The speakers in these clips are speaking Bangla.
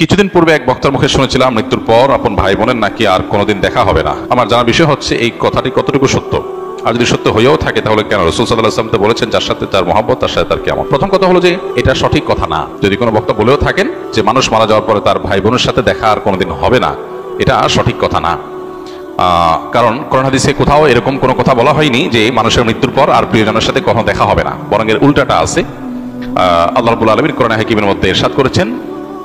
কিছুদিন পূর্বে এক বক্তার মুখে শুনেছিলাম মৃত্যুর পর আপন ভাই বোনের নাকি আর কোনোদিন দেখা হবে না। আমার জানার বিষয় হচ্ছে এই কথাটি কতটুকু সত্য, আর যদি সত্য হয়েও থাকে তাহলে কেন? রাসূল সাল্লাল্লাহু আলাইহি ওয়াসাল্লাম তো বলেছেন যার সাথে তার মহব্বত তার সাথে তার কিয়ামত। প্রথম কথা হলো যে এটা সঠিক কথা না। যদি কোনো বক্তা বলেও থাকেন যে মানুষ মারা যাওয়ার পরে তার ভাই বোনের সাথে দেখা আর কোনোদিন হবে না, এটা সঠিক কথা না। কারণ কোরআন হাদিসে কোথাও এরকম কোনো কথা বলা হয়নি যে মানুষের মৃত্যুর পর আর প্রিয়জনের সাথে কখনো দেখা হবে না, বরং এর উল্টাটা আছে। আল্লাহ রাব্বুল আলামিন কোরআন হাকিমের মধ্যে ইরশাদ করেছেন,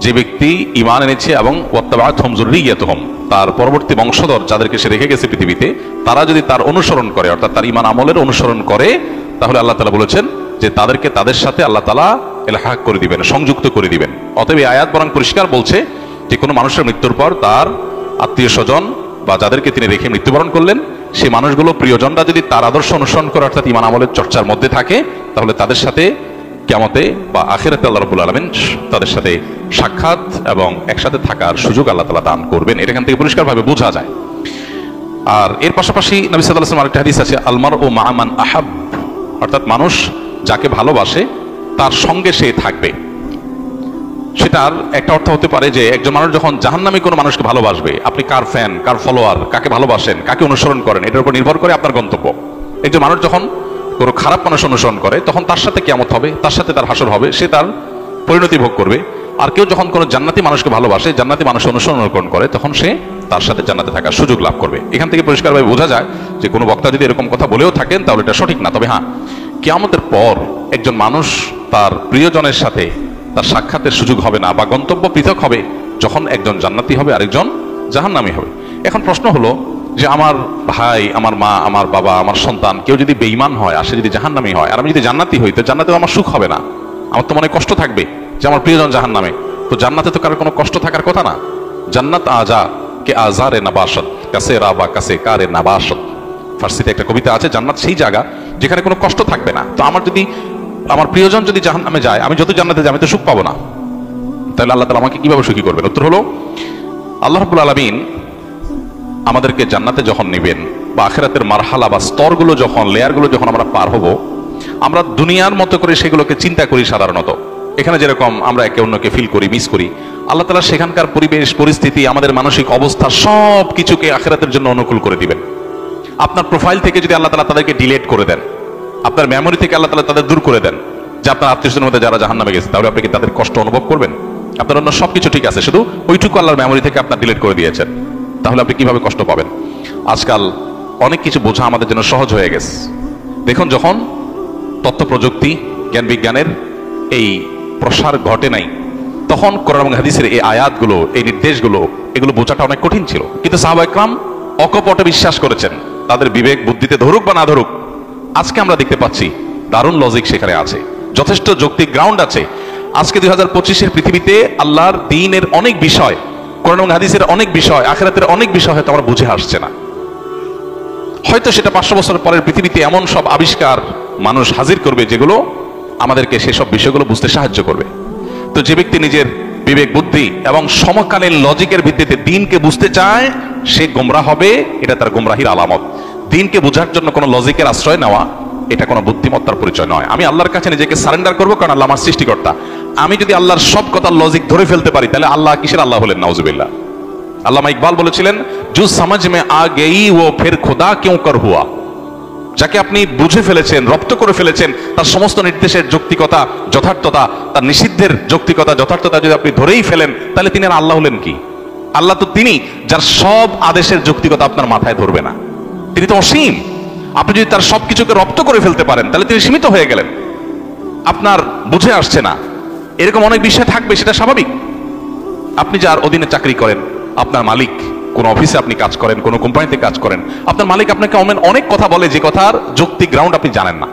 যে ব্যক্তি ঈমান এনেছে এবং ওয়াত্তাবাআতহুম যুররিয়াতুহুম, তার পরবর্তী বংশধর যাদেরকে সে রেখে গেছে পৃথিবীতে, তারা যদি তার অনুসরণ করে, অর্থাৎ তার ঈমান আমলের অনুসরণ করে, তাহলে আল্লাহ তাআলা বলেছেন যে তাদেরকে তাদের সাথে আল্লাহ তাআলা ইলহাক করে দিবেন, সংযুক্ত করে দিবেন। অতএব এই আয়াত বরং পরিষ্কার বলছে যে কোনো মানুষের মৃত্যুর পর তার আত্মীয় স্বজন বা যাদেরকে তিনি রেখে মৃত্যুবরণ করলেন, সেই মানুষগুলো প্রিয়জনরা যদি তার আদর্শ অনুসরণ করে, অর্থাৎ ঈমান আমলের চর্চার মধ্যে থাকে, তাহলে তাদের সাথে কিয়ামতে বা আখিরাতে আল্লাহ রাব্বুল আলামিন তাদের সাথে সাক্ষাৎ এবং একসাথে থাকার সুযোগ আল্লাহ তাআলা দান করবেন। এটা এখান থেকে পরিষ্কারভাবে বোঝা যায়। আর এর পাশাপাশি নবী সাল্লাল্লাহু আলাইহি ওয়াসাল্লাম আরেকটা হাদিস আছে, আলমারউ মা'a মান আহাব, অর্থাৎ মানুষ যাকে ভালোবাসে তার সঙ্গে সে থাকবে। সেটার একটা অর্থ হতে পারে যে একজন মানুষ যখন জাহান্নামী কোনো মানুষকে ভালোবাসবে, আপনি কার ফ্যান, কার ফলোয়ার, কাকে ভালোবাসেন, কাকে অনুসরণ করেন, এটার উপর নির্ভর করে আপনার গন্তব্য। একজন মানুষ যখন কোনো খারাপ মানুষ অনুসরণ করে তখন তার সাথে কিয়ামত হবে, তার সাথে তার হাসর হবে, সে তার পরিণতি ভোগ করবে। আর কেউ যখন কোনো জান্নাতি মানুষকে ভালোবাসে, জান্নাতি মানুষ অনুসরণ করে, তখন সে তার সাথে জান্নাতে থাকার সুযোগ লাভ করবে। এখান থেকে পরিষ্কারভাবে বোঝা যায় যে কোনো বক্তা যদি এরকম কথা বলেও থাকেন তাহলে এটা সঠিক না। তবে হ্যাঁ, কিয়ামতের পর একজন মানুষ তার প্রিয়জনের সাথে তার সাক্ষাতের সুযোগ হবে না বা গন্তব্য পৃথক হবে যখন একজন জান্নাতি হবে আরেকজন জাহান্নামী হবে। এখন প্রশ্ন হলো যে আমার ভাই, আমার মা, আমার বাবা, আমার সন্তান কেউ যদি বেঈমান হয় আর সে যদি জাহান্নামী হয় আর আমি যদি জান্নাতি হই, তো জান্নাতে আমার সুখ হবে না, আমার তো মনে কষ্ট থাকবে যে আমার প্রিয়জন জাহান্নামে। তো জান্নাতে তো কারোর কোনো কষ্ট থাকার কথা না। জান্নাত আজা কে আজারে নাবাসত কাছে রাবা কাছে কারে নাবাসত, ফার্সিতে একটা কবিতা আছে, জান্নাত সেই জায়গা যেখানে কোনো কষ্ট থাকবে না। তো আমার প্রিয়জন যদি জাহান্নামে যায়, আমি যত জান্নাতে যাই আমি তো সুখ পাবো না, তাহলে আল্লাহ তাআলা আমাকে কিভাবে সুখী করবেন? উত্তর হলো, আল্লাহ রাব্বুল আলামিন আমাদেরকে জান্নাতে যখন নেবেন বা আখিরাতের মারহালা বা স্তরগুলো যখন, লেয়ারগুলো যখন আমরা পার হব, আমরা দুনিয়ার মতো করে সেগুলোকে চিন্তা করি। সাধারণত এখানে যেরকম আমরা একে অন্যকে ফিল করি, মিস করি, আল্লাহ তাআলা সেখানকার পরিবেশ পরিস্থিতি, আমাদের মানসিক অবস্থা সব কিছুকে আখিরাতের জন্য অনুকূল করে দিবেন। আপনার প্রোফাইল থেকে যদি আল্লাহ তাআলা তাদেরকে ডিলিট করে দেন, আপনার মেমোরি থেকে আল্লাহ তাআলা তাদের দূর করে দেন, যে আপনার আত্মীয়স্বজনের মধ্যে যারা জাহান্নামে গেছে, তাহলে আপনি কি তাদের কষ্ট অনুভব করবেন? আপনার অন্য সবকিছু ঠিক আছে, শুধু ওইটুকু আল্লাহর মেমোরি থেকে আপনার ডিলিট করে দিয়েছেন, তাহলে আপনি কিভাবে কষ্ট পাবেন? আজকাল অনেক কিছু বোঝা আমাদের জন্য সহজ হয়ে গেছে। দেখুন, যখন তথ্য প্রযুক্তি, জ্ঞান বিজ্ঞানের এই প্রসার ঘটে নাই, তখন কোরআন এবং হাদিসের এই আয়াতগুলো, এই নির্দেশগুলো, এগুলো বোঝাটা অনেক কঠিন ছিল। কিন্তু সাহাবায়ে কেরাম অকপটে বিশ্বাস করেছেন, তাদের বিবেক বুদ্ধিতে ধরুক বা না ধরুক। আজকে আমরা দেখতে পাচ্ছি দারুণ লজিক সেখানে আছে, যথেষ্ট যৌক্তিক গ্রাউন্ড আছে। আজকে 2025-এর পৃথিবীতে আল্লাহর দ্বীনের অনেক বিষয়, কোরআন এবং হাদিসের অনেক বিষয়, আখিরাতের অনেক বিষয় হয়তো আমরা বুঝে আসছে না। হয়তো সেটা 500 বছর পরের পৃথিবীতে এমন সব আবিষ্কার মানুষ হাজির করবে যেগুলো আমাদেরকে সেসব বিষয়গুলো বুঝতে সাহায্য করবে। তো যে ব্যক্তি নিজের বিবেক বুদ্ধি এবং সমকালীন লজিকের ভিত্তিতে দ্বীনকে বুঝতে চায়, সে গোমরাহ হবে। এটা তার গোমরাহির আলামত। দ্বীনকে বোঝার জন্য কোনো লজিকের আশ্রয় নেওয়া, এটা কোনো বুদ্ধিমত্তার পরিচয় নয়। আমি আল্লাহর কাছে নিজেকে সারেন্ডার করবো, কারণ আল্লাহ আমার সৃষ্টিকর্তা। আমি যদি আল্লাহর সব কথার লজিক ধরে ফেলতে পারি, তাহলে আল্লাহ কিসের আল্লাহ হলেন? নাউজুবিল্লাহ। আল্লামা ইকবাল বলেছিলেন, জু সমঝ মে আ গই ও ফির খুদা কিউ কর হুয়া। যাকে আপনি বুঝে ফেলেছেন, রপ্ত করে ফেলেছেন, তার সমস্ত নির্দেশের যৌক্তিকতা, যথার্থতা, তার নিষিদ্ধের যৌক্তিকতা, যথার্থতা যদি আপনি ধরেই ফেলেন, তাহলে তিনি আর আল্লাহ হলেন কি? আল্লাহ তো তিনি যার সব আদেশের যৌক্তিকতা আপনার মাথায় ধরবে না। তিনি তো অসীম। আপনি যদি তার সবকিছুকে রপ্ত করে ফেলতে পারেন, তাহলে তিনি সীমিত হয়ে গেলেন। আপনার বুঝে আসছে না, এরকম অনেক বিষয় থাকবে, সেটা স্বাভাবিক। আপনি যার অধীনে চাকরি করেন, আপনার মালিক, কোন অফিসে আপনি কাজ করেন, কোন কোম্পানিতে কাজ করেন, আপনার মালিক আপনাকে অনেক কথা বলে যে কথার যৌক্তিক গ্রাউন্ড আপনি জানেন না।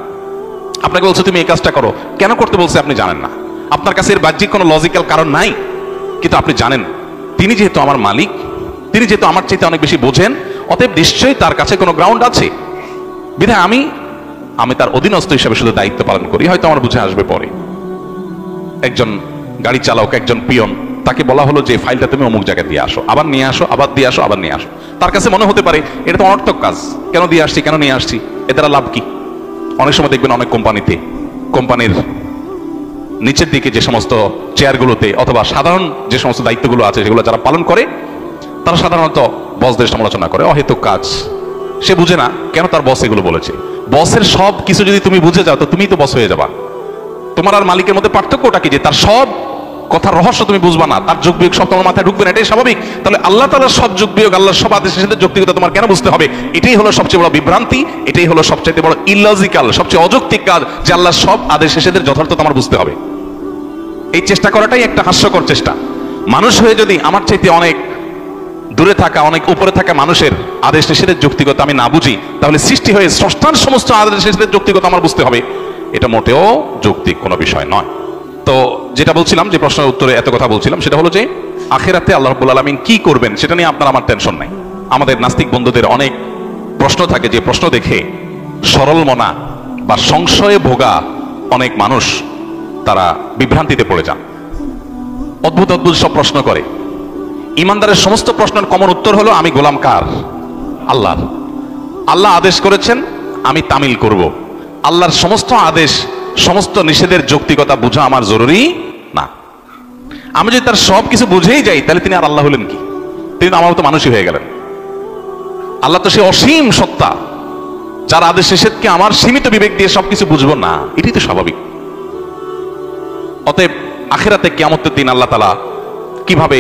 আপনাকে বলছে তুমি এই কাজটা করো, কেন করতে বলছে আপনি জানেন না। আপনার কাছে এর বাহ্যিক কোনো লজিক্যাল কারণ নাই, কিন্তু আপনি জানেন তিনি যেহেতু আমার মালিক, তিনি যেহেতু আমার চাইতে অনেক বেশি বোঝেন, অতএব নিশ্চয়ই তার কাছে কোনো গ্রাউন্ড আছে। বিধায় আমি তার অধীনস্থ হিসেবে শুধু দায়িত্ব পালন করি, হয়তো আমার বুঝে আসবে পরে। একজন গাড়ি চালক, একজন পিয়ন, তাকে বলা হলো যে ফাইলটা তুমি অমুক জায়গায় দিয়ে আসো, আবার নিয়ে আসো, আবার দিয়ে আসো, আবার নিয়ে আসো। তার কাছে মনে হতে পারে এটা তো অনর্থক কাজ, কেন দিয়ে আসছি, কেন নিয়ে আসছি, এ দ্বারা লাভ কি? অনেক সময় দেখবেন অনেক কোম্পানিতে কোম্পানির নিচের দিকে যে সমস্ত চেয়ারগুলোতে অথবা সাধারণ যে সমস্ত দায়িত্বগুলো আছে সেগুলো যারা পালন করে তারা সাধারণত বসদের সমালোচনা করে, অহেতুক কাজ। সে বুঝে না কেন তার বস এগুলো বলেছে। বসের সব কিছু যদি তুমি বুঝে যাও তো তুমি তো বস হয়ে যাবা। তোমার আর মালিকের মধ্যে পার্থক্যটা কি? যে তার সব কথার রহস্য তুমি বুঝবা না, তার যোগ বিয়োগ সব তোমার মাথায় ঢুকবে না, এটাই স্বাভাবিক। তাহলে আল্লাহ তাআলার সব যোগ বিয়োগ, আল্লাহর সব আদেশের সাথে যৌক্তিকতা তোমার কেন বুঝতে হবে? এটাই হলো সবচেয়ে বড় বিভ্রান্তি, এটাই হলো সবচেয়ে বড় ইললজিক্যাল, সবচেয়ে অযৌক্তিক কাজ, যে আল্লাহর সব আদেশ নিষেধের যথার্থতা আমার বুঝতে হবে। এই চেষ্টা করাটাই একটা হাস্যকর চেষ্টা। মানুষ হয়ে যদি আমার চাইতে অনেক দূরে থাকা, অনেক উপরে থাকা মানুষের আদেশ নিষেধের যৌক্তিকতা আমি না বুঝি, তাহলে সৃষ্টি হয়ে স্রষ্টার সমস্ত আদেশ নিষেধের যৌক্তিকতা আমার বুঝতে হবে, এটা মোটেও যৌক্তিক কোনো বিষয় নয়। তো যেটা বলছিলাম, যে প্রশ্নের উত্তরে এত কথা বলছিলাম, সেটা হলো যে আখিরাতে আল্লাহ রাব্বুল আলামিন কি করবেন সেটা নিয়ে আপনার আমার টেনশন নাই। আমাদের নাস্তিক বন্ধুদের অনেক প্রশ্ন থাকে, যে প্রশ্ন দেখে সরল মনা বা সংশয়ে ভোগা অনেক মানুষ তারা বিভ্রান্তিতে পড়ে যান, অদ্ভুত অদ্ভুত সব প্রশ্ন করে। ইমানদারের সমস্ত প্রশ্নের কমন উত্তর হলো, আমি গোলাম কার? আল্লাহর। আল্লাহ আদেশ করেছেন, আমি তামিল করব। আল্লাহর সমস্ত আদেশ, সমস্ত নিষেধের যৌক্তিকতা বোঝা আমার জরুরি না। আমি যদি তার সব কিছু বুঝেই যাই, তাহলে তিনি আর আল্লাহ হলেন কি? তিনি তো আমার মতো মানুষই হয়ে গেলেন। আল্লাহ তো সে অসীম সত্তা, যার আদেশ নিষেধকে আমার সীমিত বিবেক দিয়ে সবকিছু বুঝবো না, এটাই তো স্বাভাবিক। অতএব আখিরাতে কিয়ামতের দিন আল্লাহ তাআলা কিভাবে,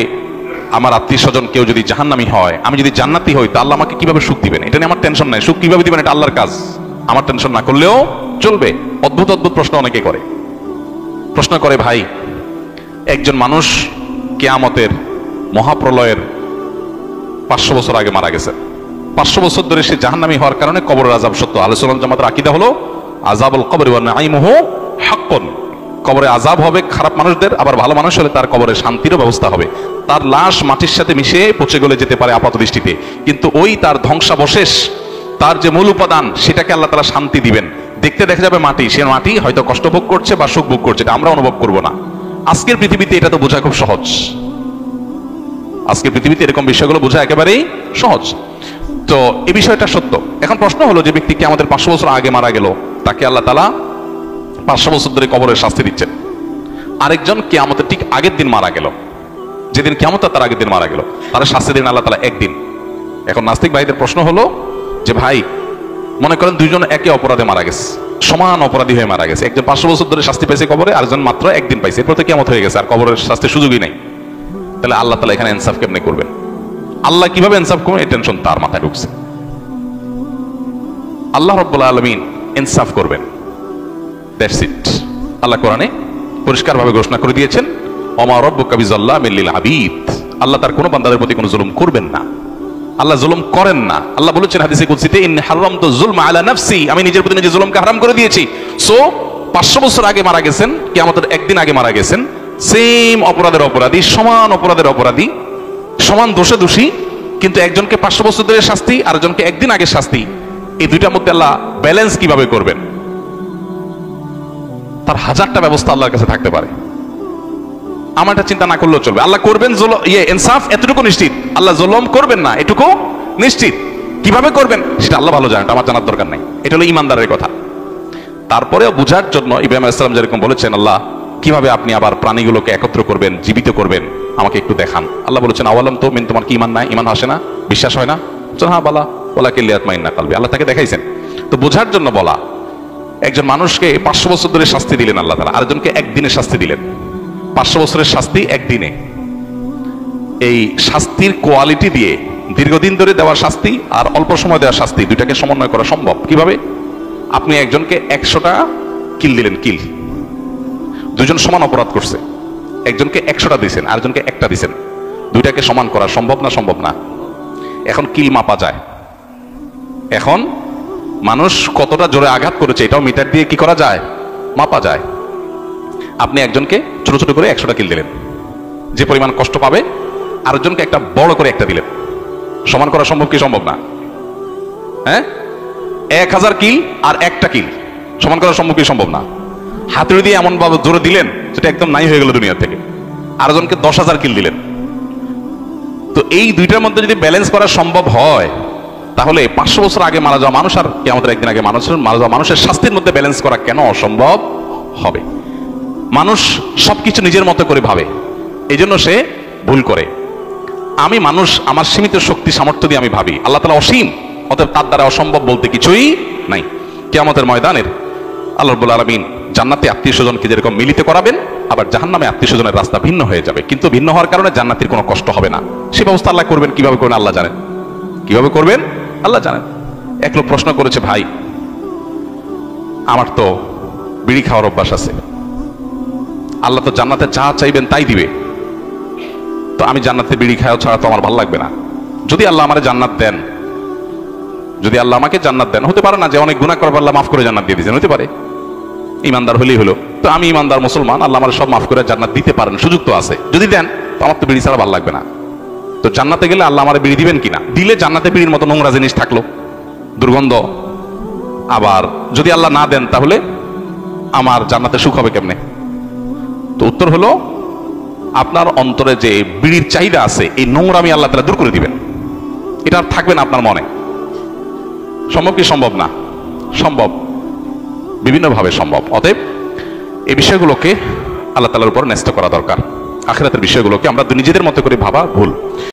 আমার আত্মীয় স্বজন কেউ যদি জাহান্নামী হয়, আমি যদি জান্নাতি হই, তা আল্লাহ আমাকে কিভাবে সুখ দিবেন, এটা নিয়ে আমার টেনশন নাই। সুখ কিভাবে দিবেন এটা আল্লাহর কাজ, আমার টেনশন না করলেও চলবে। অদ্ভুত অদ্ভুত প্রশ্ন অনেকে করে। প্রশ্ন করে, ভাই একজন মানুষ কিয়ামতের মহাপ্রলয়ের 500 বছর আগে মারা গেছে, 500 বছর ধরে সে জাহান্নামী হওয়ার কারণে কবরের আযাব সত্য। আহলে সুন্নাত জামাতের আকীদা হলো আযাবুল কবরি ওয়া নাঈমুহু হাক্কুন। কবরে আযাব হবে খারাপ মানুষদের, আবার ভালো মানুষ হলে তার কবরে শান্তিরও ব্যবস্থা হবে। তার লাশ মাটির সাথে মিশে পচে গলে যেতে পারে আপাত দৃষ্টিতে, কিন্তু ওই তার ধ্বংসাবশেষ, তার যে মূল উপাদান, সেটাকে আল্লাহ তাআলা শান্তি দিবেন। দেখতে দেখা যাবে মাটি, সে মাটি হয়তো কষ্ট ভোগ করছে বা সুখ ভোগ করছে, এটা আমরা অনুভব করব না। আজকের পৃথিবীতে এটা তো বোঝা খুব সহজ, আজকের পৃথিবীতে এরকম বিষয়গুলো বোঝা একেবারেই সহজ। তো এই বিষয়টা সত্য। এখন প্রশ্ন হলো, যে ব্যক্তি কি আমাদের 500 বছর আগে মারা গেল, তাকে আল্লাহ তাআলা 500 বছর ধরে কবরের শাস্তি দিচ্ছেন। আরেকজন কিয়ামতের ঠিক আগের দিন মারা গেল, যেদিন কিয়ামত তার আগের দিন মারা গেল, তার শাস্তি দিন আল্লাহ তাআলা একদিন। এখন নাস্তিক ভাইদের প্রশ্ন হলো যে, ভাই মনে করেন দুইজন একে অপরাধে মারা গেছে, সমান অপরাধী হয়ে মারা গেছে। একজন 500 বছর ধরে শাস্তি পাইছে কবরে, আরেকজন মাত্র একদিন পাইছে, এরপর তো কিয়ামত হয়ে গেছে, আর কবরের শাস্তির সুযোগই নাই। তাহলে আল্লাহ তাআলা এখানে ইনসাফ কেমনে করবেন? আল্লাহ কিভাবে ইনসাফ করবেন, এই টেনশন তার মাথায় ঢুকছে। আল্লাহ রাব্বুল আলামিন ইনসাফ করবেন, দ্যাটস ইট। আল্লাহ কোরআনে পরিষ্কারভাবে ঘোষণা করে দিয়েছেন, ওমা রাব্বুকা বিযাল্লামিল লিল আবিদ। আল্লাহ তার কোনো বান্দাদের প্রতি কোনো জুলুম করবেন না, আল্লাহ জুলুম করেন না। আল্লাহ বলেছেন হাদিসে কুদসিতে, ইন্নী হারামতু যুলমা আলা নাফসি, আমি নিজের প্রতি নিজে জুলুমকে হারাম করে দিয়েছি। সো 500 বছর আগে মারা গেছেন, কিয়ামতের একদিন আগে মারা গেছেন, সেম অপরাধের অপরাধী, সমান অপরাধের অপরাধী, সমান দোষে দোষী, কিন্তু একজনকে 500 বছর ধরে শাস্তি, আরেকজনকে একদিন আগে শাস্তি। এই দুইটার মধ্যে আল্লাহ ব্যালেন্স কিভাবে করবেন? তার হাজারটা ব্যবস্থা আল্লাহর কাছে থাকতে পারে, আমার এটা চিন্তা না করলেও চলবে। আল্লাহ করবেন ইনসাফ, এতটুকু নিশ্চিত। আল্লাহ জুলুম করবেন না, এটুকু নিশ্চিত। কিভাবে করবেন সেটা আল্লাহ ভালো জানেন, আমার জানার দরকার নাই। এটা হলো ইমানদারের কথা। তারপরেও বুঝার জন্য ইব্রাহিম আলাইহিস সালাম যেরকম বলেছেন, আল্লাহ কিভাবে আপনি আবার প্রাণীগুলোকে একত্র করবেন, জীবিত করবেন, আমাকে একটু দেখান। আল্লাহ বলেছেন, আওয়ালাম তো মিন, তোমার কি ইমান নাই? ইমান আসে না, বিশ্বাস হয় না? হ্যাঁ বালা ওয়ালাকিন লিয়াতমাইন্না কলবি। আল্লাহ তাকে দেখাইছেন। তো বোঝার জন্য বলা, একজন মানুষকে 500 বছর ধরে শাস্তি দিলেন আল্লাহ তাআলা, আরেকজনকে একদিনে শাস্তি দিলেন। 500 বছরের শাস্তি একদিনে। এই শাস্তির কোয়ালিটি দিয়ে, দীর্ঘদিন ধরে দেওয়া শাস্তি আর অল্প সময় দেওয়া শাস্তি, দুইটাকে সমন্বয় করা সম্ভব কিভাবে? আপনি একজনকে 100টা কিল দিলেন, কিল, দুজন সমান অপরাধ করছে, একজনকে 100টা দিয়েছেন, আরেকজনকে একটা দিয়েছেন, দুইটাকে সমান করা সম্ভব না? সম্ভব না। এখন কিল মাপা যায়। এখন মানুষ কতটা জোরে আঘাত করেছে এটাও মিটার দিয়ে কি করা যায়? মাপা যায়। আপনি একজনকে ছোট ছোট করে 100টা কিল দিলেন, যে পরিমাণ কষ্ট পাবে, আরেকজনকে একটা বড় করে একটা দিলেন, সমান করা সম্ভব কি সম্ভব না? হ্যাঁ, 1000 কিল আর একটা কিল সমান করা সম্ভব কি সম্ভব না? হাতুড়ি দিয়ে এমন ভাবে জোরে দিলেন সেটা একদম নাই হয়ে গেল দুনিয়া থেকে। আরেকজনকে 10,000 কিল দিলেন। তো এই দুইটার মধ্যে যদি ব্যালেন্স করা সম্ভব হয়, তাহলে 500 বছর আগে মারা যাওয়া মানুষ আর কিয়ামতের একদিন আগে মারা যাওয়া মানুষের শাস্তির মধ্যে ব্যালেন্স করা কেন অসম্ভব হবে? মানুষ সবকিছু নিজের মতো করে ভাবে, এই জন্য সে ভুল করে। আমি মানুষ, আমার সীমিত শক্তি সামর্থ্য দিয়ে আমি ভাবি, আল্লাহ তাআলা অসীম, অতএব তার দ্বারা অসম্ভব বলতে কিছুই নাই। কিয়ামতের ময়দানের আল্লাহ রাব্বুল আলামিন জান্নাতে আত্মীয় স্বজনকে যেরকম মিলিত করাবেন, আবার জাহান্নামে আত্মীয় স্বজনের রাস্তা ভিন্ন হয়ে যাবে, কিন্তু ভিন্ন হওয়ার কারণে জান্নাতের কোনো কষ্ট হবে না। সে ব্যবস্থা আল্লাহ করবেন। কিভাবে করবেন আল্লাহ জানেন, কিভাবে করবেন আল্লাহ জানেন। এক লোক প্রশ্ন করেছে, ভাই আমার তো বিড়ি খাওয়ার অভ্যাস আছে, আল্লাহ তো জান্নাতে যা চাইবেন তাই দিবে, তো আমি জান্নাতে বিড়ি খাওয়া ছাড়া তো আমার ভালো লাগবে না। যদি আল্লাহ আমারে জান্নাত দেন, যদি আল্লাহ আমাকে জান্নাত দেন, হতে পারে না যে অনেক গুনাহ করবার আল্লাহ মাফ করে জান্নাত দিয়ে দিয়েছেন, হতে পারে, ইমানদার হলেই হলো। তো আমি ইমানদার মুসলমান, আল্লাহ আমার সব মাফ করে জান্নাত দিতে পারেন, সুযোগ তো আছে। যদি দেন তো আমার তো বিড়ি ছাড়া ভালো লাগবে না। তো জান্নাতে গেলে আল্লাহ আমার বিড়ি দিবেন কিনা? দিলে জান্নাতে বিড়ির মতো নোংরা জিনিস থাকলো, দুর্গন্ধ। আবার যদি আল্লাহ না দেন তাহলে আমার জান্নাতে সুখ হবে কেমনে? তো উত্তর হলো, আপনার অন্তরে যে বিড়ির চাহিদা আছে, এই নোংরামি আল্লাহ তাআলা দূর করে দিবেন, এটা আর থাকবে না আপনার মনে। সম্ভব কি সম্ভব না? সম্ভব, বিভিন্নভাবে সম্ভব। অতএব এই বিষয়গুলোকে আল্লাহ তাআলার উপর ন্যস্ত করা দরকার। আখিরাতের বিষয়গুলোকে আমরা নিজেদের মতো করে ভাবা ভুল।